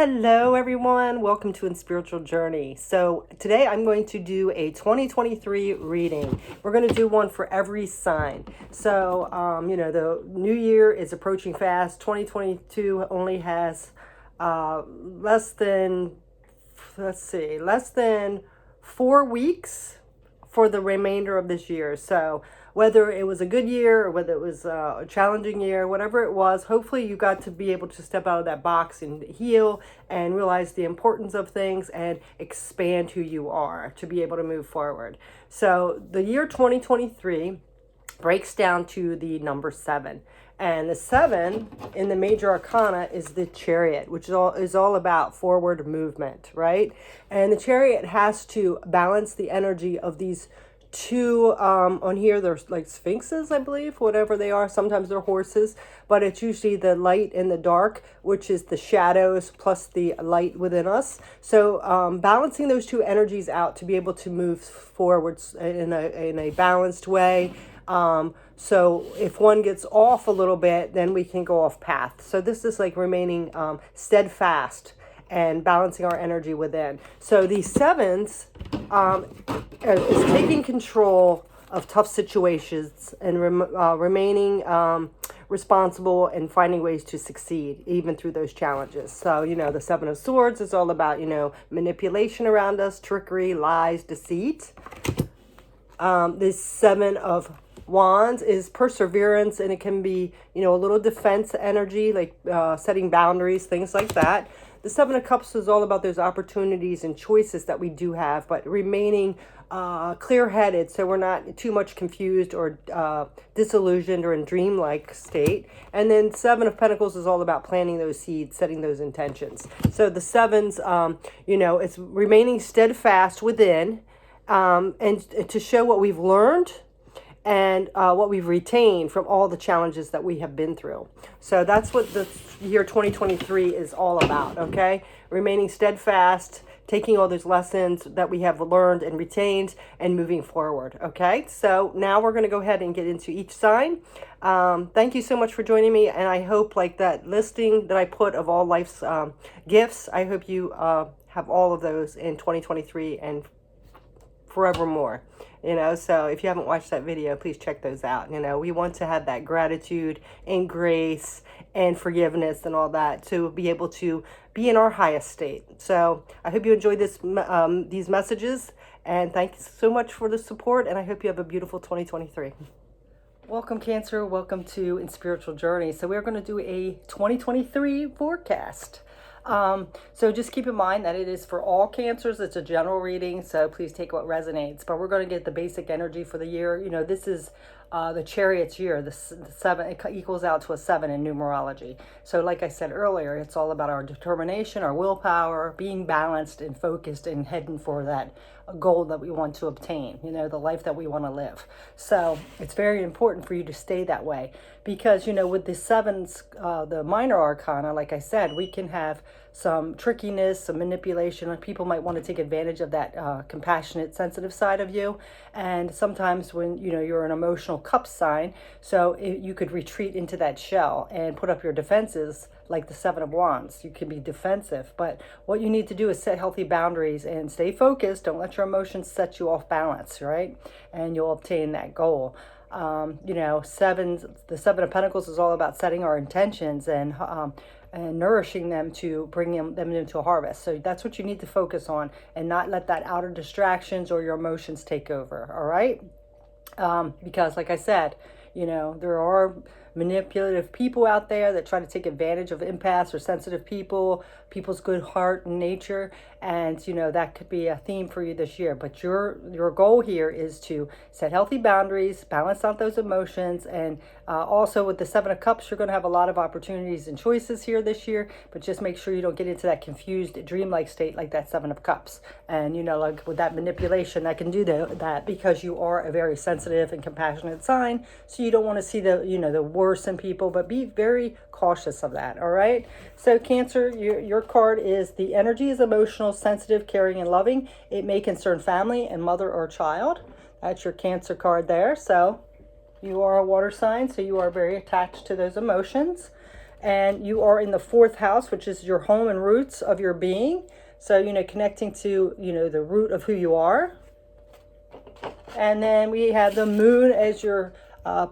Hello, everyone. Welcome to In Spiritual Journey. So today I'm going to do a 2023 reading. We're going to do one for every sign. So, the new year is approaching fast. 2022 only has less than 4 weeks for the remainder of this year. So whether it was a good year or whether it was a challenging year, whatever it was, hopefully you got to be able to step out of that box and heal and realize the importance of things and expand who you are to be able to move forward. So the year 2023 breaks down to the number 7. And the 7 in the major arcana is the Chariot, which is all about forward movement, right? And the Chariot has to balance the energy of these two, on here there's like sphinxes, I believe, whatever they are. Sometimes they're horses, but it's usually the light and the dark, which is the shadows plus the light within us. So balancing those two energies out to be able to move forwards in a balanced way. So if one gets off a little bit, then we can go off path. So this is like remaining steadfast and balancing our energy within. So these 7s is taking control of tough situations and remaining responsible and finding ways to succeed even through those challenges. So, the 7 of Swords is all about, manipulation around us, trickery, lies, deceit. This 7 of Wands is perseverance, and it can be, a little defense energy, like setting boundaries, things like that. The 7 of Cups is all about those opportunities and choices that we do have, but remaining clear-headed so we're not too much confused or disillusioned or in dreamlike state. And then 7 of Pentacles is all about planting those seeds, setting those intentions. So the 7s, it's remaining steadfast within, and to show what we've learned and what we've retained from all the challenges that we have been through. So that's what the year 2023 is all about, okay? Remaining steadfast, taking all those lessons that we have learned and retained and moving forward, okay? So now we're going to go ahead and get into each sign. Thank you so much for joining me, and I hope like that listing that I put of all life's gifts, I hope you have all of those in 2023 and forevermore. So if you haven't watched that video, please check those out. We want to have that gratitude and grace and forgiveness and all that to be able to be in our highest state. So I hope you enjoyed these messages, and thanks so much for the support, and I hope you have a beautiful 2023. Welcome, Cancer. Welcome to In Spiritual Journey. So we're going to do a 2023 forecast. So just keep in mind that it is for all Cancers. It's a general reading, so please take what resonates. But we're going to get the basic energy for the year. This is the Chariot's year. The 7, it equals out to a 7 in numerology. So like I said earlier, it's all about our determination, our willpower, being balanced and focused and heading for that goal that we want to obtain, the life that we want to live. So it's very important for you to stay that way because, with the 7s, the minor arcana, like I said, we can have some trickiness, some manipulation. People might want to take advantage of that compassionate, sensitive side of you. And sometimes when, you're an emotional cup sign, so you could retreat into that shell and put up your defenses like the 7 of Wands. You can be defensive, but what you need to do is set healthy boundaries and stay focused. Don't let your emotions set you off balance, right? And you'll obtain that goal. The 7 of Pentacles is all about setting our intentions and nourishing them to bring them into a harvest. So that's what you need to focus on and not let that outer distractions or your emotions take over. All right. Because like I said, there are manipulative people out there that try to take advantage of empaths or sensitive people's good heart and nature. And, that could be a theme for you this year. But your goal here is to set healthy boundaries, balance out those emotions. And also with the 7 of Cups, you're going to have a lot of opportunities and choices here this year. But just make sure you don't get into that confused, dreamlike state like that 7 of Cups. And, like with that manipulation, that can do that because you are a very sensitive and compassionate sign. So you don't want to see the worst in people, but be very cautious of that. All right. So Cancer, your card is the energy is emotional, sensitive, caring, and loving. It may concern family and mother or child. That's your Cancer card there. So you are a water sign, so you are very attached to those emotions. And you are in the 4th house, which is your home and roots of your being. So, connecting to, the root of who you are. And then we have the moon as your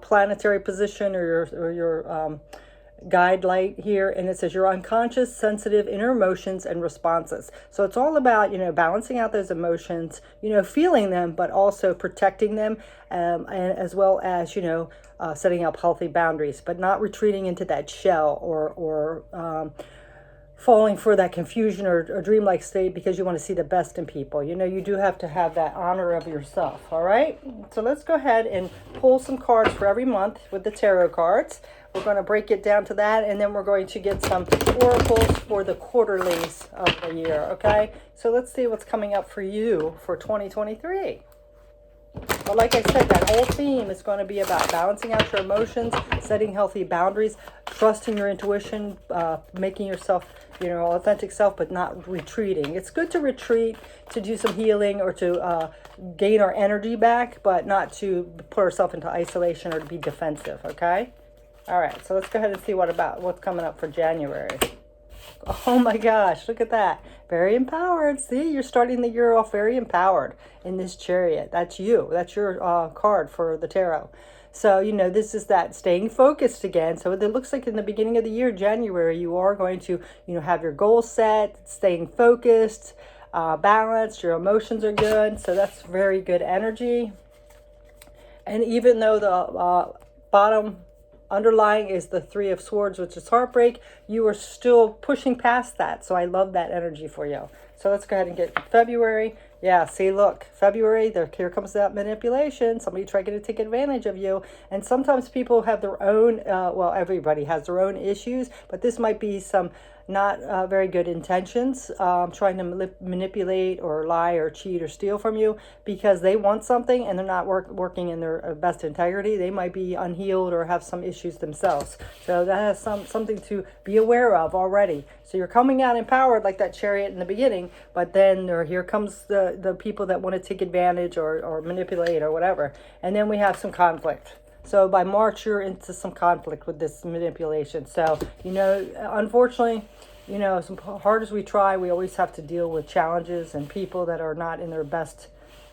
planetary position, or your guide light here, and it says your unconscious, sensitive inner emotions and responses. So it's all about balancing out those emotions, feeling them, but also protecting them, and as well as setting up healthy boundaries, but not retreating into that shell, or falling for that confusion or dreamlike state because you want to see the best in people. You do have to have that honor of yourself. All right, so let's go ahead and pull some cards for every month with the tarot cards. We're going to break it down to that, and then we're going to get some oracles for the quarterlies of the year. Okay, so let's see what's coming up for you for 2023. But like I said, that whole theme is going to be about balancing out your emotions, setting healthy boundaries, trusting your intuition, making yourself, authentic self, but not retreating. It's good to retreat, to do some healing, or to gain our energy back, but not to put ourselves into isolation or to be defensive, okay? All right, so let's go ahead and see what's coming up for January. Oh my gosh, look at that. Very empowered. See, you're starting the year off very empowered in this Chariot. That's you. That's your card for the tarot. So, this is that staying focused again. So it looks like in the beginning of the year, January, you are going to, have your goals set, staying focused, balanced. Your emotions are good. So that's very good energy. And even though the bottom underlying is the 3 of Swords, which is heartbreak, you are still pushing past that. So I love that energy for you. So let's go ahead and get February. Yeah, see, look, February, here comes that manipulation. Somebody trying to take advantage of you. And sometimes people have their own, everybody has their own issues, but this might be some not very good intentions, trying to manipulate or lie or cheat or steal from you because they want something and they're not working in their best integrity. They might be unhealed or have some issues themselves. So that has something to be aware of already. So you're coming out empowered like that Chariot in the beginning, but then here comes the people that want to take advantage or manipulate or whatever. And then we have some conflict. So by March, you're into some conflict with this manipulation. So, unfortunately, as hard as we try, we always have to deal with challenges and people that are not in their best,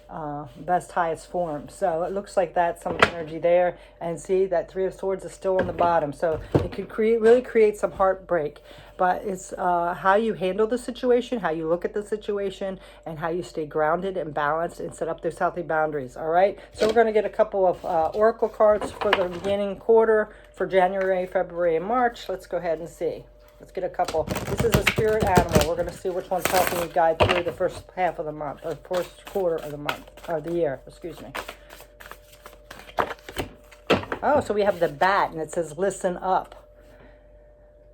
highest form. So it looks like that's some energy there. And see, that 3 of Swords is still on the bottom. So it could really create some heartbreak. But it's how you handle the situation, how you look at the situation, and how you stay grounded and balanced and set up those healthy boundaries. All right. So we're going to get a couple of oracle cards for the beginning quarter for January, February, and March. Let's go ahead and see. Let's get a couple. This is a spirit animal. We're going to see which one's helping you guide through the first half of the month, or first quarter of the month, or the year. Excuse me. Oh, so we have the bat, and it says, listen up.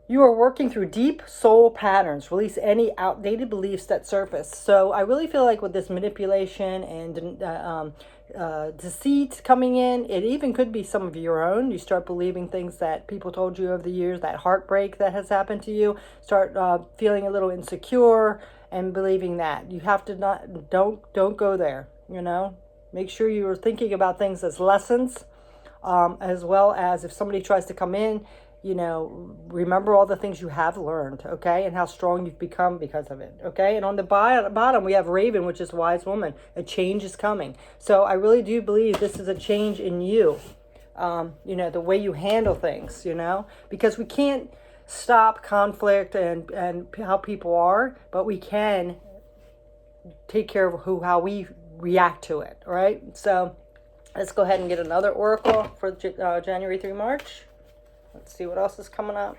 You are working through deep soul patterns. Release any outdated beliefs that surface. So I really feel like with this manipulation and deceit coming in, it even could be some of your own. You start believing things that people told you over the years, that heartbreak that has happened to you. Start feeling a little insecure and believing that. You have to don't go there, Make sure you are thinking about things as lessons, as well as if somebody tries to come in, remember all the things you have learned, okay, and how strong you've become because of it, okay? And on the bottom, we have Raven, which is wise woman. A change is coming. So I really do believe this is a change in you, the way you handle things, because we can't stop conflict and how people are, but we can take care of how we react to it, all right? So let's go ahead and get another oracle for January through March. Let's see what else is coming up.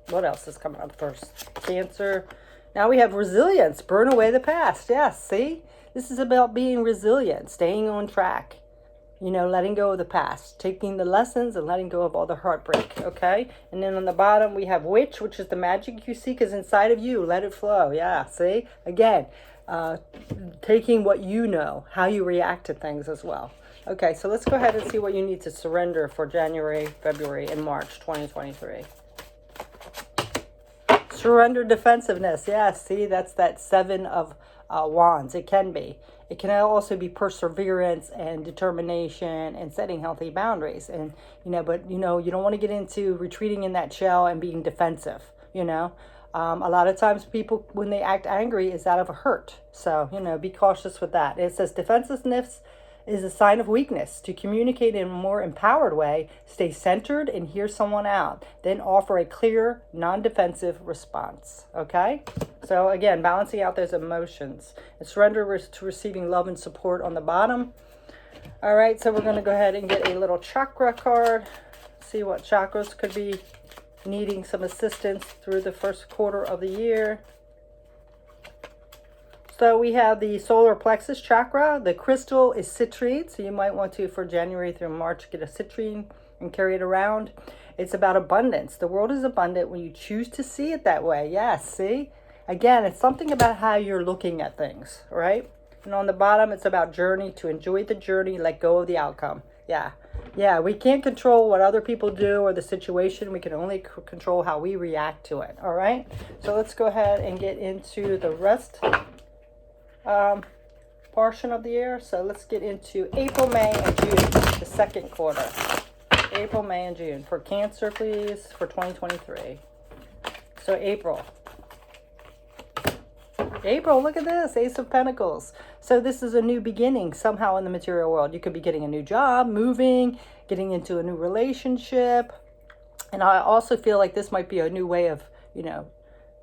What else is coming up first? Cancer. Now we have resilience. Burn away the past. Yes, see? This is about being resilient, staying on track. Letting go of the past, taking the lessons and letting go of all the heartbreak, okay? And then on the bottom, we have Witch, which is the magic you seek is inside of you. Let it flow. Yeah, see? Again, taking what how you react to things as well. Okay, so let's go ahead and see what you need to surrender for January, February, and March 2023. Surrender defensiveness. Yes, see, that's that seven of wands. It can be. It can also be perseverance and determination and setting healthy boundaries. And, but, you don't want to get into retreating in that shell and being defensive, A lot of times people, when they act angry, is out of a hurt. So, be cautious with that. It says defensiveness is a sign of weakness. To communicate in a more empowered way, stay centered and hear someone out. Then offer a clear, non-defensive response. Okay? So again, balancing out those emotions. And surrender to receiving love and support on the bottom. All right, so we're going to go ahead and get a little chakra card. See what chakras could be needing some assistance through the first quarter of the year. So we have the solar plexus chakra. The crystal is citrine. So you might want to, for January through March, get a citrine and carry it around. It's about abundance. The world is abundant when you choose to see it that way. Yes, see? Again, it's something about how you're looking at things, right? And on the bottom, it's about journey, to enjoy the journey, let go of the outcome. Yeah, we can't control what other people do or the situation. We can only control how we react to it, all right? So let's go ahead and get into the rest portion of the year. So let's get into April, May, and June, the second quarter. April, May, and June. For Cancer, please, for 2023. So April, look at this, Ace of Pentacles. So this is a new beginning somehow in the material world. You could be getting a new job, moving, getting into a new relationship. And I also feel like this might be a new way of,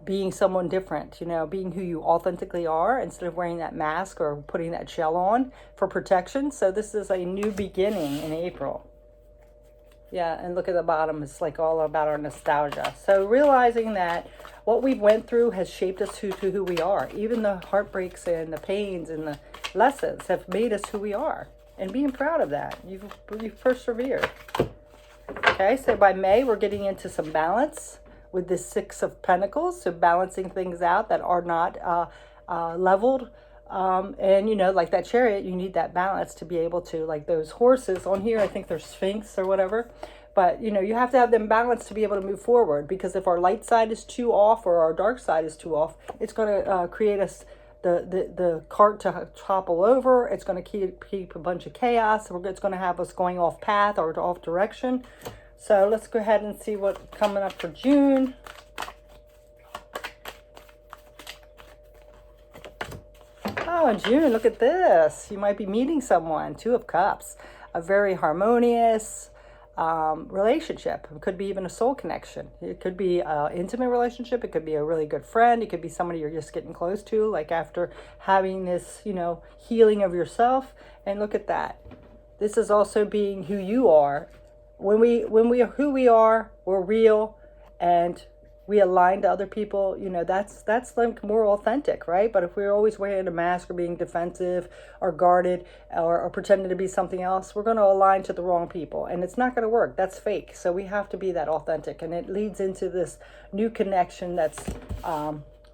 being someone different, being who you authentically are instead of wearing that mask or putting that shell on for protection. So this is a new beginning in April. Yeah, and look at the bottom. It's like all about our nostalgia. So realizing that what we've went through has shaped us to who we are. Even the heartbreaks and the pains and the lessons have made us who we are. And being proud of that. You've persevered. Okay, so by May, we're getting into some balance with the Six of Pentacles. So balancing things out that are not leveled. And like that Chariot, you need that balance to be able to, like those horses on here, I think they're Sphinx or whatever, but you have to have them balanced to be able to move forward, because if our light side is too off or our dark side is too off, it's going to create us the cart to topple over. It's going to keep a bunch of chaos. It's going to have us going off path or off direction. So let's go ahead and see what's coming up for June. Oh, in June, look at this. You might be meeting someone. Two of Cups. A very harmonious relationship. It could be even a soul connection. It could be an intimate relationship. It could be a really good friend. It could be somebody you're just getting close to, like after having this, healing of yourself. And look at that. This is also being who you are. When we are who we are, we're real, and we align to other people, that's like more authentic, right? But if we're always wearing a mask or being defensive or guarded or pretending to be something else, we're going to align to the wrong people, and it's not going to work. That's fake. So we have to be that authentic, and it leads into this new connection that's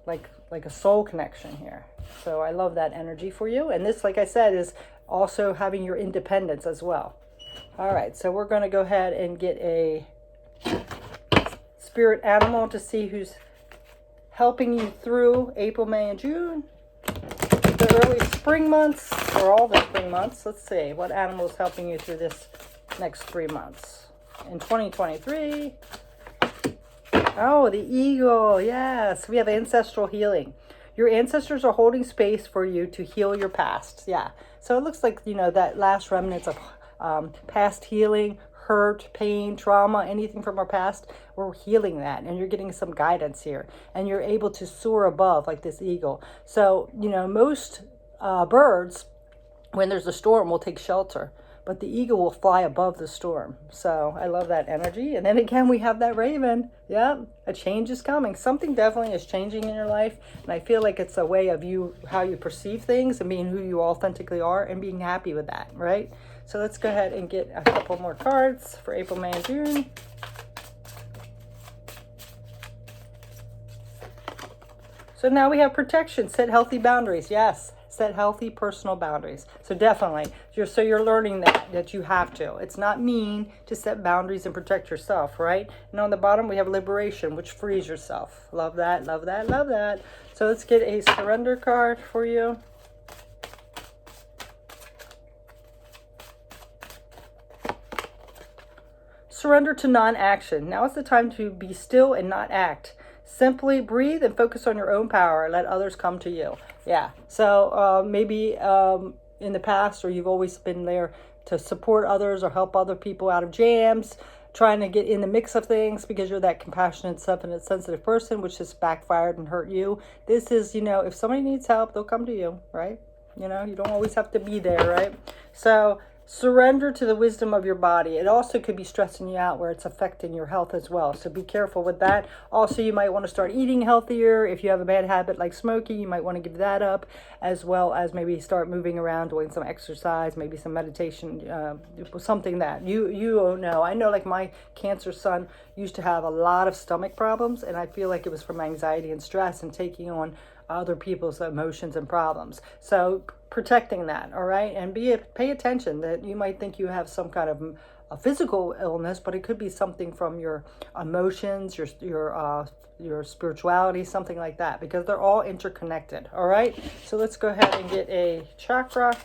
like a soul connection here. So I love that energy for you. And this, like I said, is also having your independence as well. All right, so we're going to go ahead and get a spirit animal to see who's helping you through April, May, and June. The early spring months, or all the spring months. Let's see, what animal is helping you through this next 3 months? In 2023, oh, the eagle, yes. We have ancestral healing. Your ancestors are holding space for you to heal your past. Yeah, so it looks like, that last remnants of past healing, hurt, pain, trauma, anything from our past, we're healing that, and you're getting some guidance here, and you're able to soar above like this eagle. So most birds, when there's a storm, will take shelter, but the eagle will fly above the storm. So I love that energy. And then again, we have that raven. Yeah, a change is coming. Something definitely is changing in your life, and I feel like it's a way of how you perceive things and being who you authentically are and being happy with that, right? So let's go ahead and get a couple more cards for April, May, and June. So now we have protection. Set healthy boundaries. Yes, Set healthy personal boundaries. So definitely, you're learning that you have to. It's not mean to set boundaries and protect yourself, right? And on the bottom, we have liberation, which frees yourself. Love that, love that, love that. So let's get a surrender card for you. Surrender to non-action. Now is the time to be still and not act. Simply breathe and focus on your own power. Let others come to you. Yeah. So maybe in the past, or you've always been there to support others or help other people out of jams, trying to get in the mix of things because you're that compassionate, sensitive person, which has backfired and hurt you. This is, if somebody needs help, they'll come to you, right? You don't always have to be there, right? So surrender to the wisdom of your body. It also could be stressing you out where it's affecting your health as well. So be careful with that. Also, you might want to start eating healthier. If you have a bad habit like smoking, you might want to give that up, as well as maybe start moving around, doing some exercise, maybe some meditation, something that you know. I know, like, my cancer son used to have a lot of stomach problems, and I feel like it was from anxiety and stress and taking on other people's emotions and problems. So protecting that, all right? And pay attention that you might think you have some kind of a physical illness, but it could be something from your emotions, your spirituality, something like that, because they're all interconnected, all right? So let's go ahead and get a chakra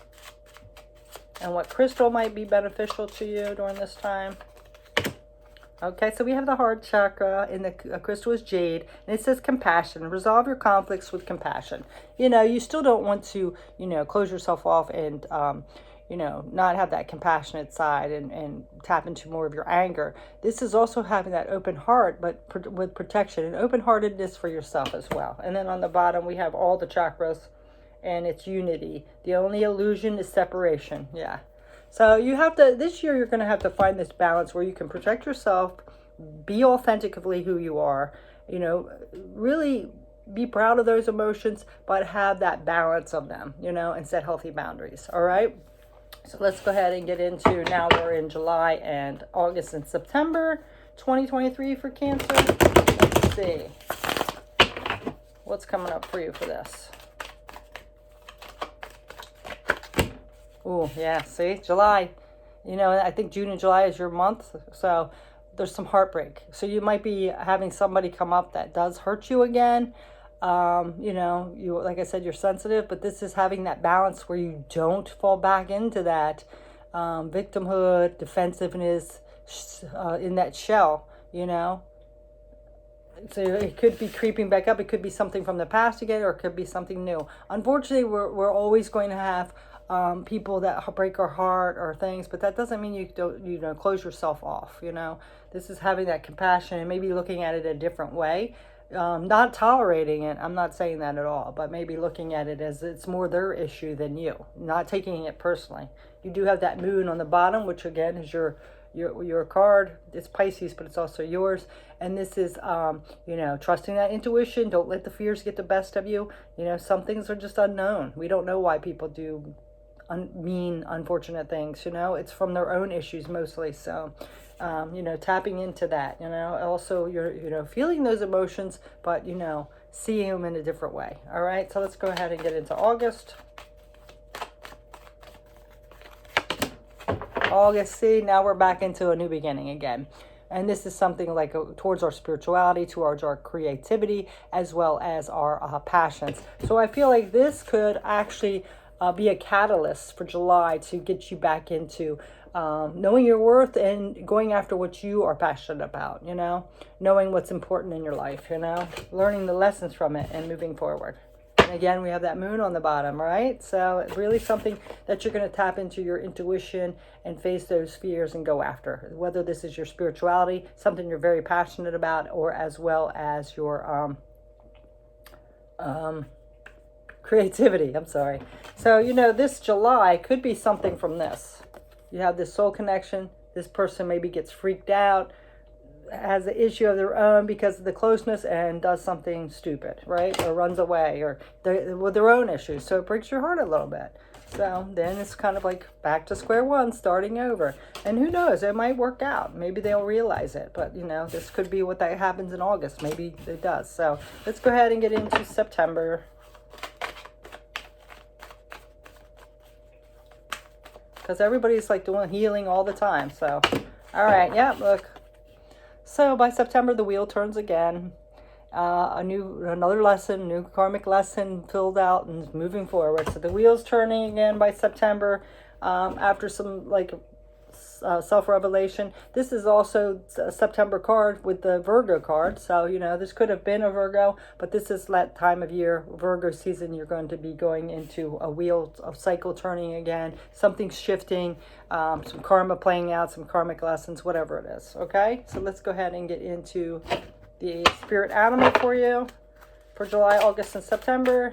and what crystal might be beneficial to you during this time. Okay, so we have the heart chakra, and the crystal is jade, and it says compassion. Resolve your conflicts with compassion. You still don't want to, close yourself off and, not have that compassionate side and tap into more of your anger. This is also having that open heart, but with protection and open-heartedness for yourself as well. And then on the bottom, we have all the chakras, and it's unity. The only illusion is separation. Yeah. So this year you're going to have to find this balance where you can protect yourself, be authentically who you are, really be proud of those emotions, but have that balance of them, and set healthy boundaries. All right. So let's go ahead and get into, now we're in July and August and September 2023 for Cancer. Let's see what's coming up for you for this. Oh, yeah, see, July. I think June and July is your month, so there's some heartbreak. So you might be having somebody come up that does hurt you again. You, like I said, you're sensitive, but this is having that balance where you don't fall back into that victimhood, defensiveness, in that shell, So it could be creeping back up. It could be something from the past again, or it could be something new. Unfortunately, we're always going to have people that break our heart or things, but that doesn't mean you don't close yourself off. This is having that compassion and maybe looking at it a different way, not tolerating it. I'm not saying that at all, but maybe looking at it as it's more their issue than you, not taking it personally. You do have that moon on the bottom, which again is your card. It's Pisces, but it's also yours. And this is, trusting that intuition. Don't let the fears get the best of you. Some things are just unknown. We don't know why people do unfortunate things. It's from their own issues mostly. So, tapping into that. Also you're feeling those emotions, but seeing them in a different way. All right. So let's go ahead and get into August. See, now we're back into a new beginning again. And this is something like towards our spirituality, towards our creativity, as well as our passions. So I feel like this could actually be a catalyst for July to get you back into knowing your worth and going after what you are passionate about, knowing what's important in your life, learning the lessons from it and moving forward. And again, we have that moon on the bottom, right? So it's really something that you're going to tap into your intuition and face those fears and go after. Whether this is your spirituality, something you're very passionate about, or as well as your creativity. I'm sorry. So, this July could be something from this. You have this soul connection. This person maybe gets freaked out, has an issue of their own because of the closeness, and does something stupid, right? Or runs away, or with their own issues. So it breaks your heart a little bit. So then it's kind of like back to square one, starting over. And who knows, it might work out. Maybe they'll realize it. But, this could be what that happens in August. Maybe it does. So let's go ahead and get into September. because everybody's like doing healing all the time. So, all right, yeah, look. So by September, the wheel turns again. Another lesson, new karmic lesson filled out and moving forward. So the wheel's turning again by September, after some like self-revelation. This is also a September card with the Virgo card. So, this could have been a Virgo, but this is that time of year, Virgo season. You're going to be going into a wheel of cycle turning again. Something's shifting, some karma playing out, some karmic lessons, whatever it is. Okay, so let's go ahead and get into the spirit animal for you for July, August, and September.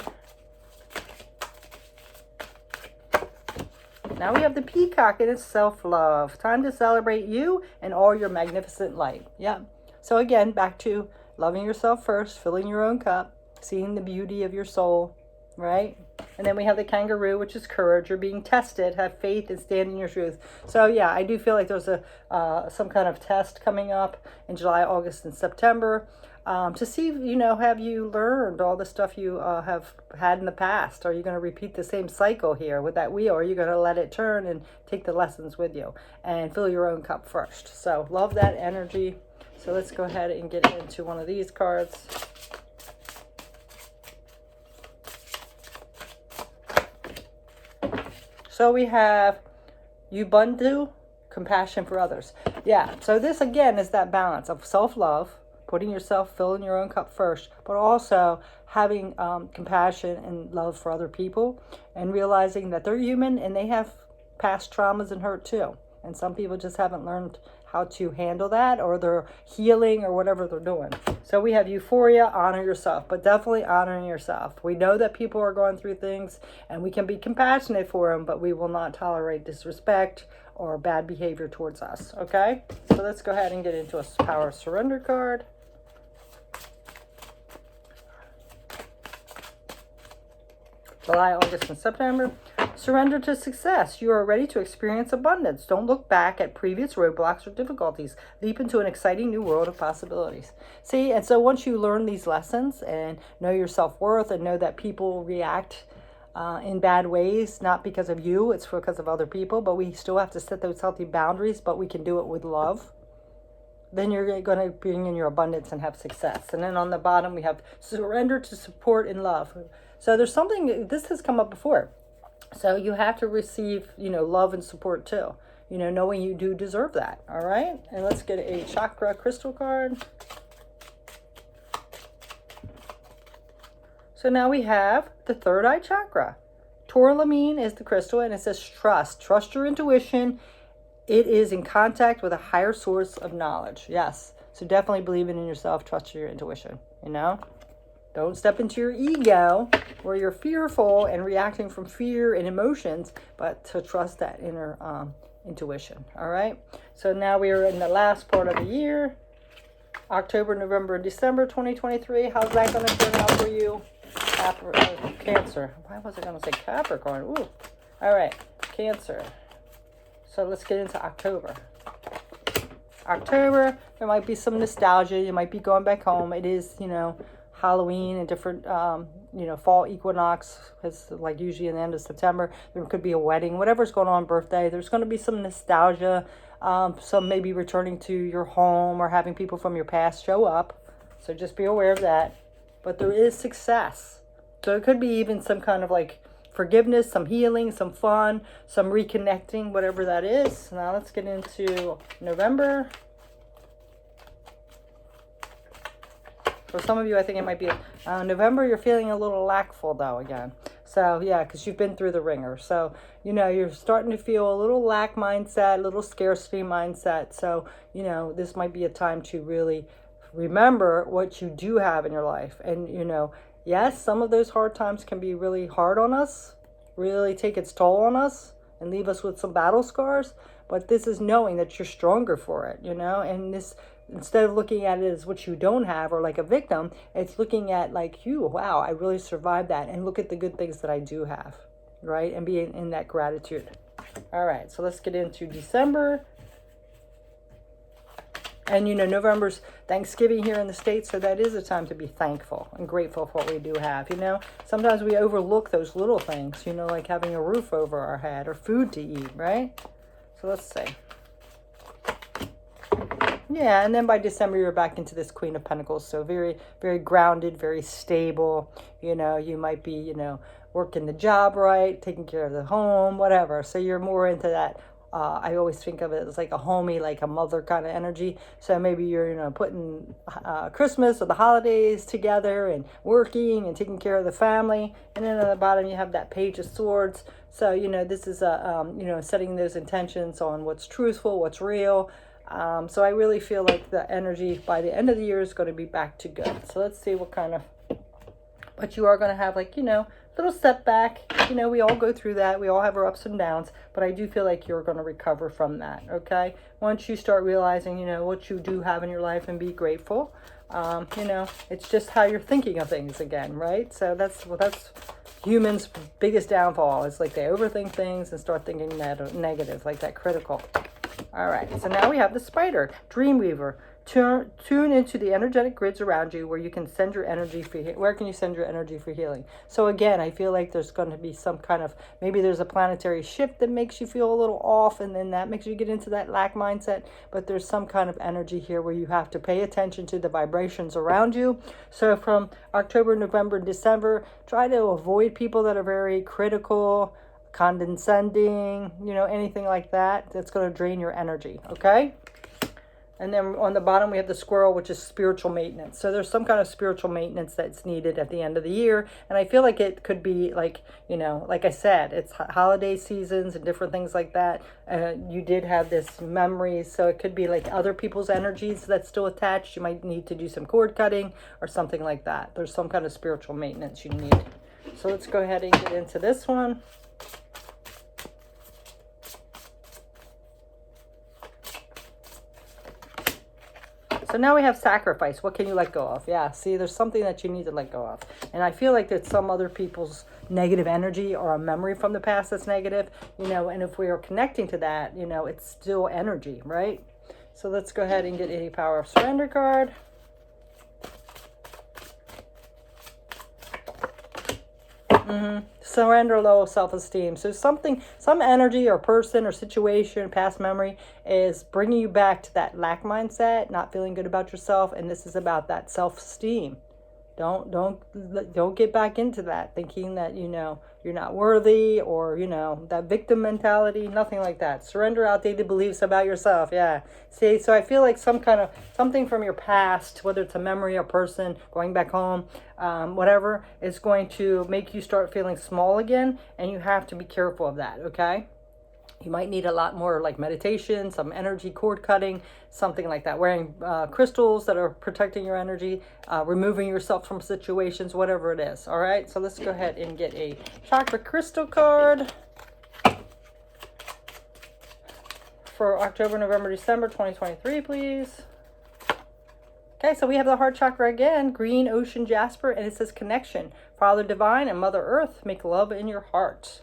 Now we have the peacock, and it's self-love. Time to celebrate you and all your magnificent light. Yeah. So again, back to loving yourself first, filling your own cup, seeing the beauty of your soul, right? And then we have the kangaroo, which is courage. You're being tested. Have faith and stand in your truth. So yeah, I do feel like there's some kind of test coming up in July, August, and September. To see, have you learned all the stuff you have had in the past? Are you going to repeat the same cycle here with that wheel? Or are you going to let it turn and take the lessons with you and fill your own cup first? So love that energy. So let's go ahead and get into one of these cards. So we have Ubuntu, compassion for others. Yeah, so this again is that balance of self-love, putting yourself, filling your own cup first, but also having compassion and love for other people, and realizing that they're human and they have past traumas and hurt too. And some people just haven't learned how to handle that, or they're healing, or whatever they're doing. So we have euphoria, honor yourself, but definitely honoring yourself. We know that people are going through things, and we can be compassionate for them, but we will not tolerate disrespect or bad behavior towards us. Okay, so let's go ahead and get into a power of surrender card. July, August, and September. Surrender to success. You are ready to experience abundance. Don't look back at previous roadblocks or difficulties. Leap into an exciting new world of possibilities. See, and so once you learn these lessons and know your self-worth and know that people react in bad ways, not because of you, it's because of other people, but we still have to set those healthy boundaries, but we can do it with love. Then you're going to bring in your abundance and have success. And then on the bottom, we have surrender to support and love. So there's something, this has come up before. So you have to receive, love and support too. Knowing you do deserve that. All right. And let's get a chakra crystal card. So now we have the third eye chakra. Tourmaline is the crystal, and it says trust. Trust your intuition. It is in contact with a higher source of knowledge. Yes. So definitely believing in yourself. Trust your intuition. Don't step into your ego where you're fearful and reacting from fear and emotions, but to trust that inner intuition. All right. So now we are in the last part of the year, October, November, and December 2023. How's that going to turn out for you? Cancer. Why was I going to say Capricorn? Ooh. All right. Cancer. So let's get into October. October, there might be some nostalgia. You might be going back home. It is, Halloween and different, fall equinox, because like usually in the end of September, there could be a wedding, whatever's going on, birthday. There's going to be some nostalgia, some maybe returning to your home or having people from your past show up. So just be aware of that. But there is success. So it could be even some kind of like forgiveness, some healing, some fun, some reconnecting, whatever that is. Now let's get into November. For some of you, I think it might be November. You're feeling a little lackful, though, again. So, yeah, because you've been through the ringer. So, you're starting to feel a little lack mindset, a little scarcity mindset. So, this might be a time to really remember what you do have in your life. And, yes, some of those hard times can be really hard on us, really take its toll on us and leave us with some battle scars. But this is knowing that you're stronger for it, and this, instead of looking at it as what you don't have or like a victim, it's looking at like, wow, I really survived that. And look at the good things that I do have, right? And be in that gratitude. All right, so let's get into December. And November's Thanksgiving here in the States, so that is a time to be thankful and grateful for what we do have. Sometimes we overlook those little things, like having a roof over our head or food to eat, right? So let's see. Yeah, and then by December, you're back into this Queen of Pentacles. So very, very grounded, very stable. You might be, working the job right, taking care of the home, whatever. So you're more into that. I always think of it as like a homey, like a mother kind of energy. So maybe you're, putting Christmas or the holidays together and working and taking care of the family. And then on the bottom, you have that Page of Swords. So, this is, setting those intentions on what's truthful, what's real. So I really feel like the energy by the end of the year is going to be back to good. So let's see but you are going to have little setback. We all go through that. We all have our ups and downs, but I do feel like you're going to recover from that. Okay. Once you start realizing, what you do have in your life and be grateful, it's just how you're thinking of things again. Right. So that's humans' biggest downfall. It's like they overthink things and start thinking negative, like that critical. All right, so now we have the Spider, Dreamweaver. Tune into the energetic grids around you where you can send your energy for where can you send your energy for healing. So again, I feel like there's going to be some kind of, maybe there's a planetary shift that makes you feel a little off, and then that makes you get into that lack mindset. But there's some kind of energy here where you have to pay attention to the vibrations around you. So from October, November, and December, try to avoid people that are very critical, condescending, anything like that. That's going to drain your energy. Okay. And then on the bottom, we have the Squirrel, which is spiritual maintenance. So there's some kind of spiritual maintenance that's needed at the end of the year. And I feel like it could be like, like I said, it's holiday seasons and different things like that. You did have this memories. So it could be like other people's energies that's still attached. You might need to do some cord cutting or something like that. There's some kind of spiritual maintenance you need. So let's go ahead and get into this one. So now we have Sacrifice. What can you let go of? Yeah, see, there's something that you need to let go of. And I feel like there's some other people's negative energy or a memory from the past that's negative, and if we are connecting to that, it's still energy, right? So let's go ahead and get a Power of Surrender card. Surrender, low self-esteem. So some energy or person or situation, past memory is bringing you back to that lack mindset, not feeling good about yourself. And this is about that self-esteem. Don't get back into that thinking that, you're not worthy or, that victim mentality, nothing like that. Surrender outdated beliefs about yourself. Yeah. See, so I feel like something from your past, whether it's a memory or person, going back home, whatever, is going to make you start feeling small again. And you have to be careful of that. Okay. You might need a lot more like meditation, some energy cord cutting, something like that. Wearing crystals that are protecting your energy, removing yourself from situations, whatever it is. All right, so let's go ahead and get a chakra crystal card for October, November, December 2023, please. Okay, so we have the heart chakra again, green ocean jasper, and it says connection. Father Divine and Mother Earth, make love in your heart.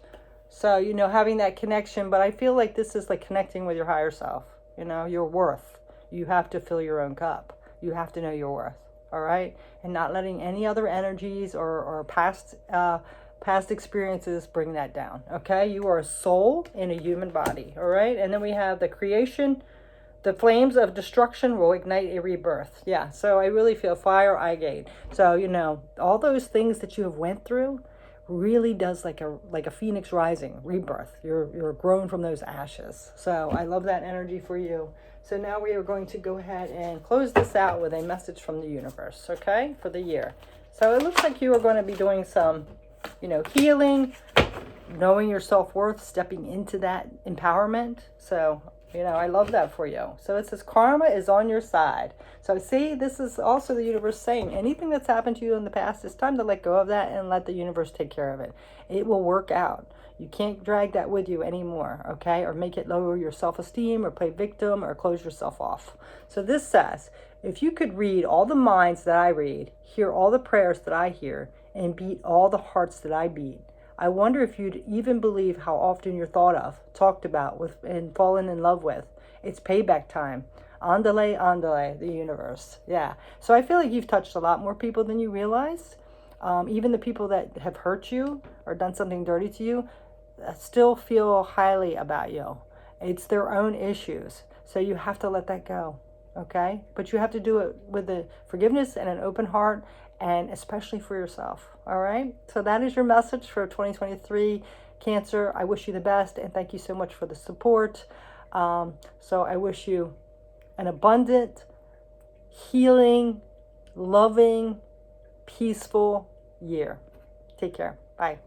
So, having that connection, but I feel like this is like connecting with your higher self, your worth. You have to fill your own cup. You have to know your worth, all right? And not letting any other energies or past experiences bring that down, okay? You are a soul in a human body, all right? And then we have the creation. The flames of destruction will ignite a rebirth. Yeah, so I really feel fire, I gain. So, all those things that you have went through, really does like a phoenix rising, rebirth. You're grown from those ashes. So I love that energy for you. So now we are going to go ahead and close this out with a message from the universe, okay, for the year. So it looks like you are going to be doing some, healing, knowing your self-worth, stepping into that empowerment. So I love that for you. So it says karma is on your side. So see, this is also the universe saying anything that's happened to you in the past, it's time to let go of that and let the universe take care of it. It will work out. You can't drag that with you anymore, okay? Or make it lower your self-esteem or play victim or close yourself off. So this says, if you could read all the minds that I read, hear all the prayers that I hear, and beat all the hearts that I beat, I wonder if you'd even believe how often you're thought of, talked about, and fallen in love with. It's payback time. Andale, the universe. Yeah. So I feel like you've touched a lot more people than you realize. Even the people that have hurt you or done something dirty to you still feel highly about you. It's their own issues. So you have to let that go. Okay? But you have to do it with a forgiveness and an open heart, and especially for yourself. All right? So that is your message for 2023, Cancer. I wish you the best, and thank you so much for the support. So I wish you an abundant, healing, loving, peaceful year. Take care. Bye.